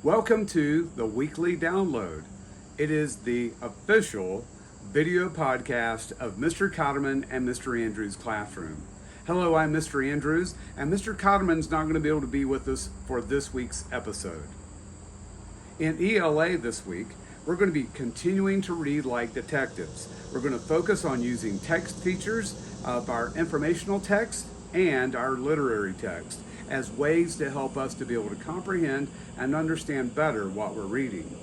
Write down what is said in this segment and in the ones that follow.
Welcome to the weekly download. It is the official video podcast of Mr. Cotterman and Mr. Andrews' classroom. Hello, I'm Mr. Andrews, and Mr. Cotterman's not going to be able to be with us for this week's episode. In ELA this week, we're going to be continuing to read like detectives. We're going to focus on using text features of our informational text and our literary text as ways to help us to be able to comprehend and understand better what we're reading.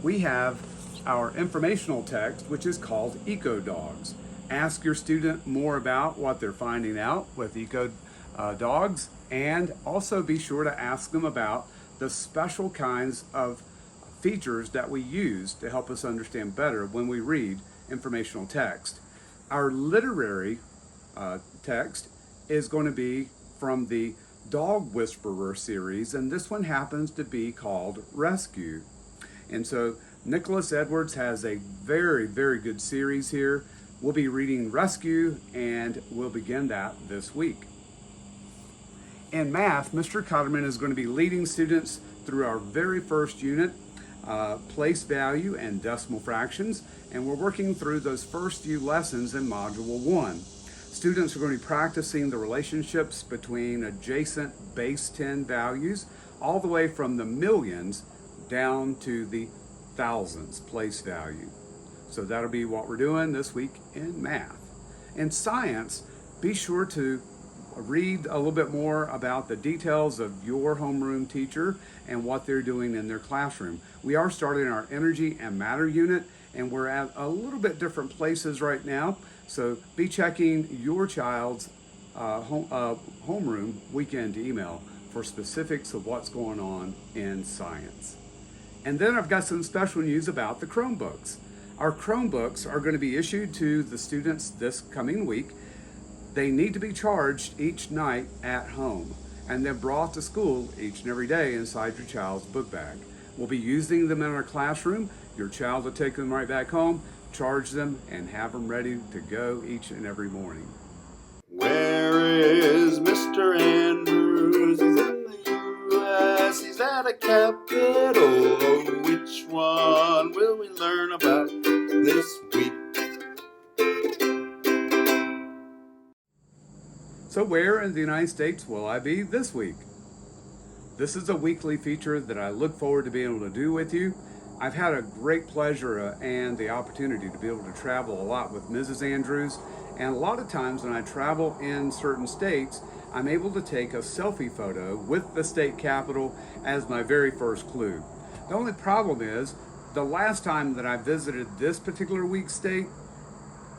We have our informational text, which is called Eco Dogs. Ask your student more about what they're finding out with Eco Dogs, and also be sure to ask them about the special kinds of features that we use to help us understand better when we read informational text. Our literary text is going to be from the Dog Whisperer series, and this one happens to be called Rescue. And so Nicholas Edwards has a very good series here. We'll be reading Rescue, and we'll begin that this week. In math, Mr. Cotterman is going to be leading students through our very first unit, place value and decimal fractions, and we're working through those first few lessons in Module 1. Students are going to be practicing the relationships between adjacent base 10 values all the way from the millions down to the thousands place value. So that'll be what we're doing this week in math. In science, be sure to read a little bit more about the details of your homeroom teacher and what they're doing in their classroom. We are starting our energy and matter unit, and we're at a little bit different places right now. So be checking your child's homeroom weekend email for specifics of what's going on in science. And then I've got some special news about the Chromebooks. Our Chromebooks are going to be issued to the students this coming week. They need to be charged each night at home, and then brought to school each and every day inside your child's book bag. We'll be using them in our classroom. Your child will take them right back home, charge them, and have them ready to go each and every morning. Where is Mr. Andrews? He's in the U.S. He's at a capital. Oh, which one will we learn about this week? So where in the United States will I be this week? This is a weekly feature that I look forward to being able to do with you. I've had a great pleasure and the opportunity to be able to travel a lot with Mrs. Andrews, and a lot of times when I travel in certain states, I'm able to take a selfie photo with the state capitol as my very first clue. The only problem is, the last time that I visited this particular week's state,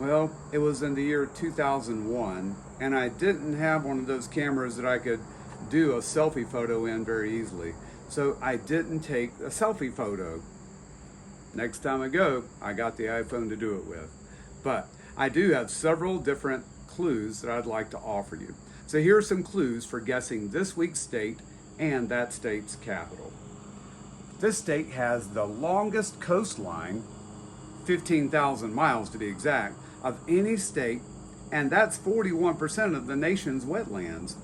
well, it was in the year 2001, and I didn't have one of those cameras that I could do a selfie photo in very easily. So I didn't take a selfie photo. Next time I go, I got the iPhone to do it with. But I do have several different clues that I'd like to offer you. So here are some clues for guessing this week's state and that state's capital. This state has the longest coastline, 15,000 miles to be exact, of any state, and that's 41% of the nation's wetlands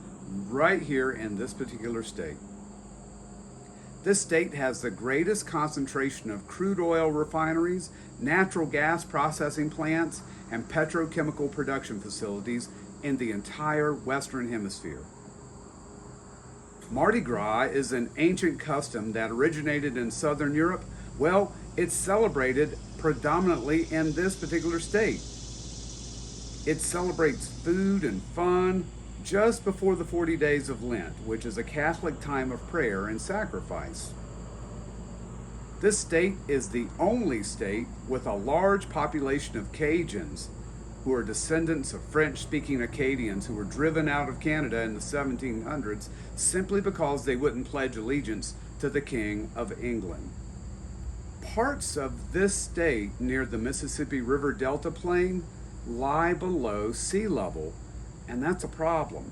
right here in this particular state. This state has the greatest concentration of crude oil refineries, natural gas processing plants, and petrochemical production facilities in the entire Western Hemisphere. Mardi Gras is an ancient custom that originated in Southern Europe. Well, it's celebrated predominantly in this particular state. It celebrates food and fun just before the 40 days of Lent, which is a Catholic time of prayer and sacrifice. This state is the only state with a large population of Cajuns, who are descendants of French-speaking Acadians who were driven out of Canada in the 1700s simply because they wouldn't pledge allegiance to the King of England. Parts of this state near the Mississippi River Delta Plain lie below sea level, and that's a problem.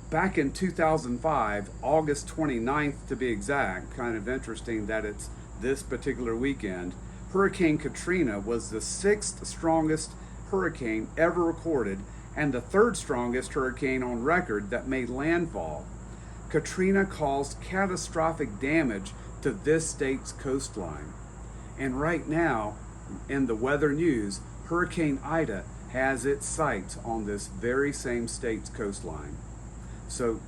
Back in 2005, August 29th to be exact, kind of interesting that it's this particular weekend, Hurricane Katrina was the 6th strongest hurricane ever recorded and the 3rd strongest hurricane on record that made landfall. Katrina caused catastrophic damage to this state's coastline. And right now, in the weather news, Hurricane Ida has its sights on this very same state's coastline. So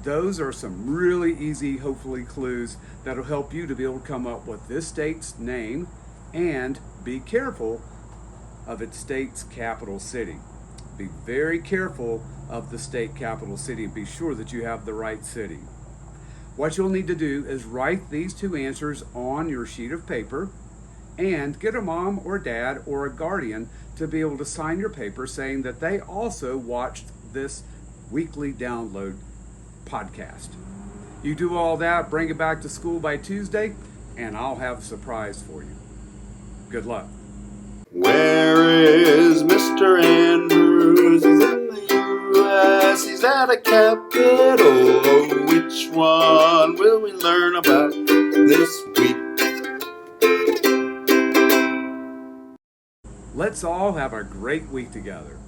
those are some really easy, hopefully, clues that'll help you to be able to come up with this state's name and be careful of its state's capital city. Be very careful of the state capital city and be sure that you have the right city. What you'll need to do is write these two answers on your sheet of paper and get a mom or dad or a guardian to be able to sign your paper saying that they also watched this weekly download podcast. You do all that, bring it back to school by Tuesday, and I'll have a surprise for you. Good luck. Where is Mr. Andrews? He's in the U.S. He's at a capital. Oh, which one will we learn about this week? Let's all have a great week together.